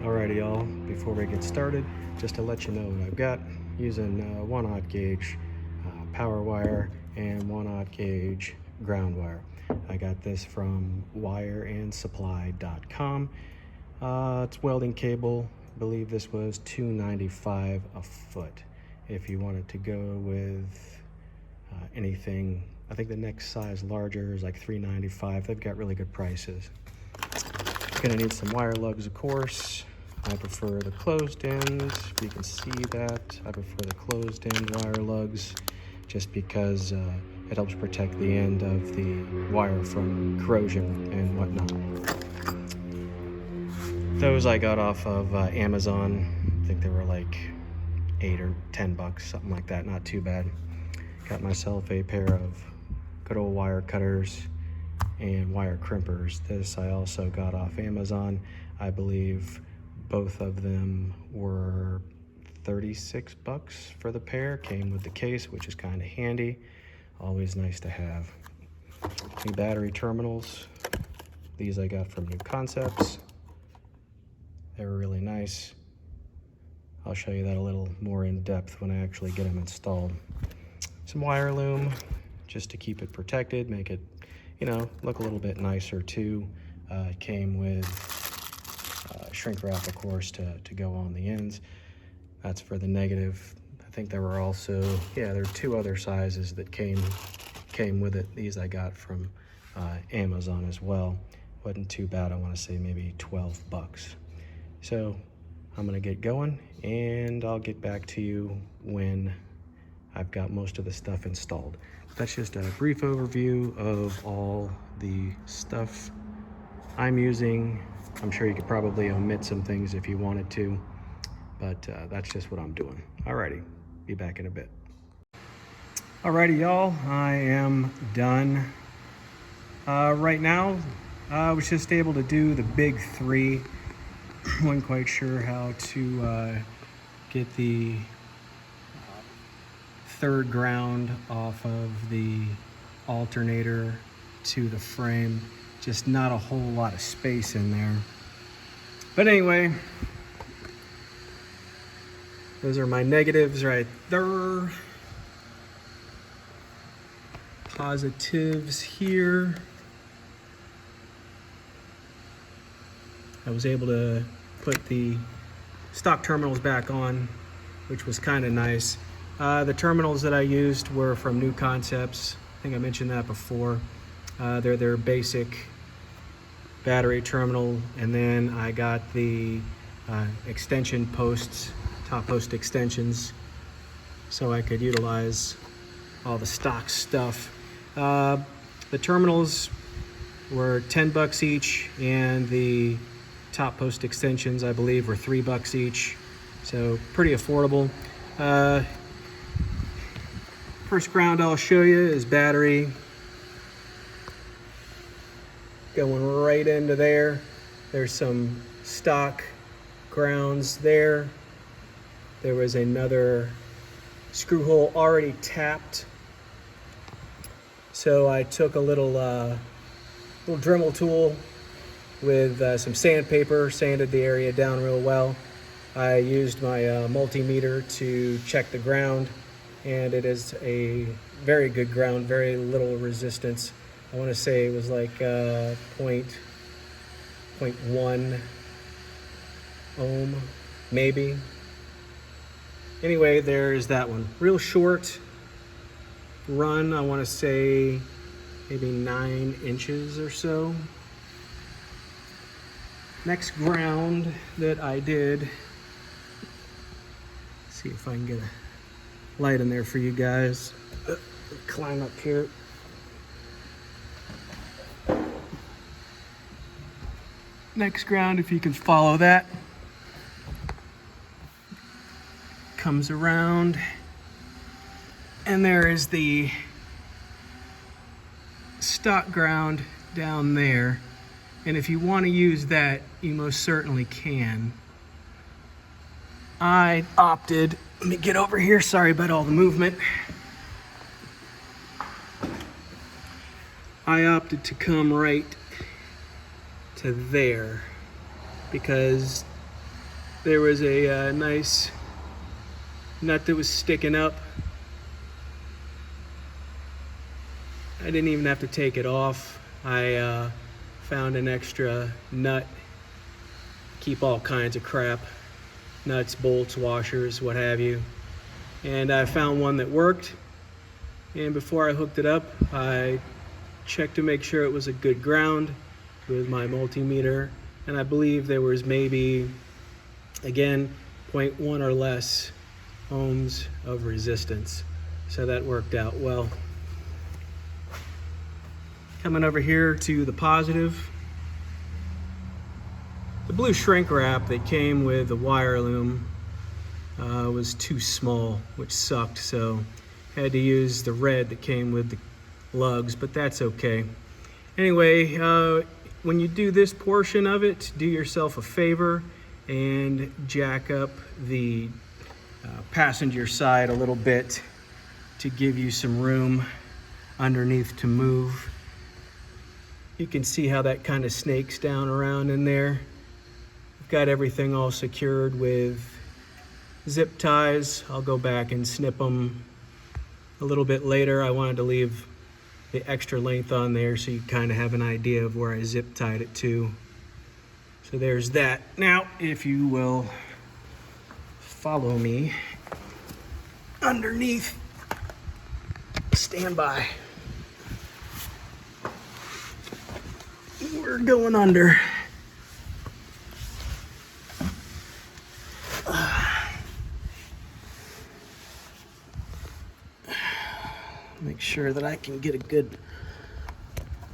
Alrighty y'all, before we get started, just to let you know what I've got, using 1/0 gauge power wire and 1/0 gauge ground wire. I got this from wireandsupply.com. It's welding cable. I believe this was $2.95 a foot. If you wanted to go with anything, I think the next size larger is like $3.95. They've got really good prices. Gonna need some wire lugs, of course. I prefer the closed ends. If you can see that, I prefer the closed end wire lugs just because it helps protect the end of the wire from corrosion and whatnot. Those I got off of Amazon. I think they were like $8 or $10, something like that. Not too bad. Got myself a pair of good old wire cutters and wire crimpers. This I also got off Amazon. I believe both of them were $36 for the pair. Came with the case, which is kind of handy. Always nice to have. New battery terminals. These I got from New Concepts. They were really nice. I'll show you that a little more in depth when I actually get them installed. Some wire loom just to keep it protected, make it, look a little bit nicer too. It came with shrink wrap, of course, to go on the ends. That's for the negative. I think there were also, there are 2 other sizes that came with it. These I got from Amazon as well. Wasn't too bad. I want to say maybe $12. So I'm gonna get going and I'll get back to you when I've got most of the stuff installed. That's just a brief overview of all the stuff I'm using. I'm sure you could probably omit some things if you wanted to, but that's just what I'm doing. Alrighty, be back in a bit. Alrighty y'all, I am done. Right now, I was just able to do the big 3. Wasn't quite sure how to get the third ground off of the alternator to the frame. Just not a whole lot of space in there. But anyway, those are my negatives right there. Positives here. I was able to put the stock terminals back on, which was kind of nice. The terminals that I used were from New Concepts. I think I mentioned that before. They're their basic battery terminal, and then I got the extension posts, top post extensions, so I could utilize all the stock stuff. The terminals were $10 each, and the top post extensions, I believe, were $3 each, so pretty affordable. First ground I'll show you is battery. Going right into there. There's some stock grounds there. There was another screw hole already tapped. So I took a little Dremel tool with some sandpaper, sanded the area down real well. I used my multimeter to check the ground, and it is a very good ground, very little resistance. I want to say it was like 0.1 ohm, maybe. Anyway, there's that one. Real short run, I want to say maybe 9 inches or so. Next ground that I did, see if I can get a light in there for you guys. Climb up here. Next ground, if you can follow that, comes around, and there is the stock ground down there. And if you want to use that, you most certainly can. I opted, let me get over here, sorry about all the movement. I opted to come right to there because there was a nice nut that was sticking up. I didn't even have to take it off. I found an extra nut. Keep all kinds of crap. Nuts, bolts, washers, what have you. And I found one that worked. And before I hooked it up, I checked to make sure it was a good ground with my multimeter. And I believe there was maybe, again, 0.1 or less ohms of resistance. So that worked out well. Coming over here to the positive. The blue shrink wrap that came with the wire loom was too small, which sucked, so I had to use the red that came with the lugs, but that's okay. Anyway, when you do this portion of it, do yourself a favor and jack up the passenger side a little bit to give you some room underneath to move. You can see how that kind of snakes down around in there. I've got everything all secured with zip ties. I'll go back and snip them a little bit later. I wanted to leave the extra length on there so you kind of have an idea of where I zip tied it to. So there's that. Now, if you will follow me underneath, stand by. We're going under. Make sure that I can get a good,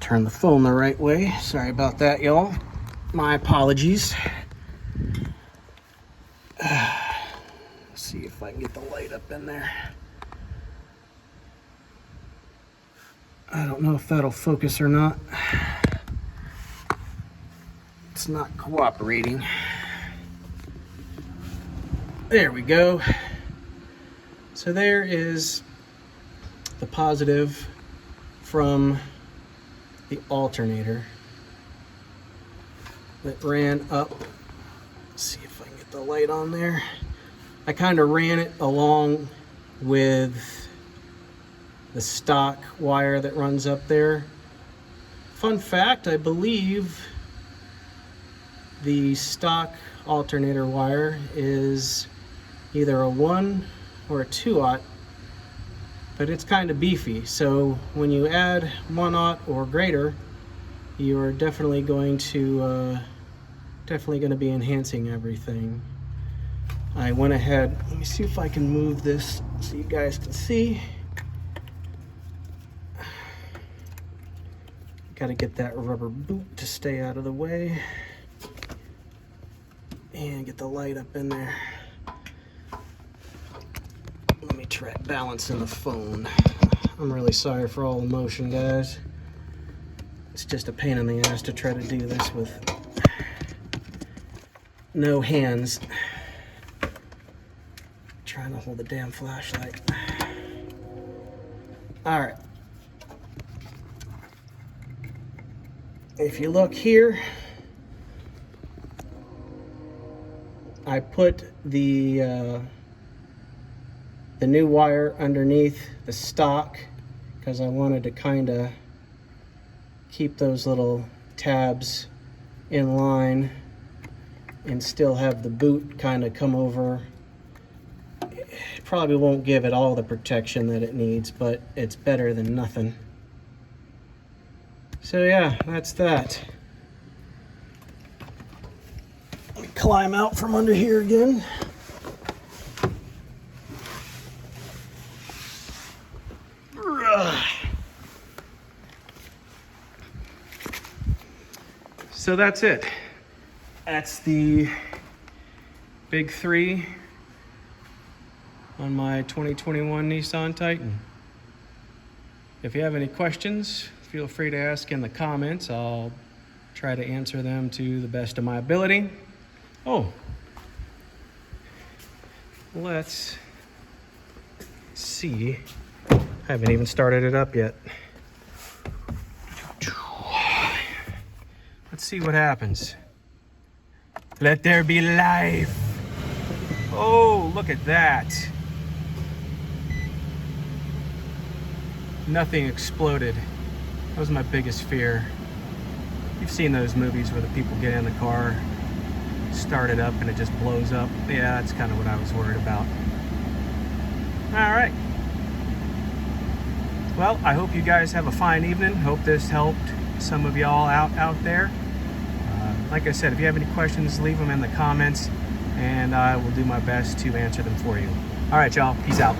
turn the phone the right way. Sorry about that, y'all. My apologies. See if I can get the light up in there. I don't know if that'll focus or not. It's not cooperating. There we go. So there is the positive from the alternator that ran up. Let's see if I can get the light on there. I kind of ran it along with the stock wire that runs up there. Fun fact, I believe the stock alternator wire is either a 1 or a 2/0, but it's kind of beefy. So when you add 1/0 or greater, you're definitely going to be enhancing everything. I went ahead, let me see if I can move this so you guys can see. Got to get that rubber boot to stay out of the way. And get the light up in there. Let me try balancing the phone. I'm really sorry for all the motion, guys. It's just a pain in the ass to try to do this with no hands. Trying to hold the damn flashlight. All right. If you look here, I put the new wire underneath the stock because I wanted to kind of keep those little tabs in line and still have the boot kind of come over. It probably won't give it all the protection that it needs, but it's better than nothing. So yeah, that's that. Let me climb out from under here again. So that's it. That's the big 3 on my 2021 Nissan Titan. If you have any questions, feel free to ask in the comments. I'll try to answer them to the best of my ability. Oh, let's see. I haven't even started it up yet. Let's see what happens. Let there be life. Oh, look at that. Nothing exploded. That was my biggest fear. You've seen those movies where the people get in the car, start it up, and it just blows up. Yeah, that's kind of what I was worried about. All right. Well, I hope you guys have a fine evening. Hope this helped some of y'all out there. Like I said, if you have any questions, leave them in the comments, and I will do my best to answer them for you. All right, y'all. Peace out.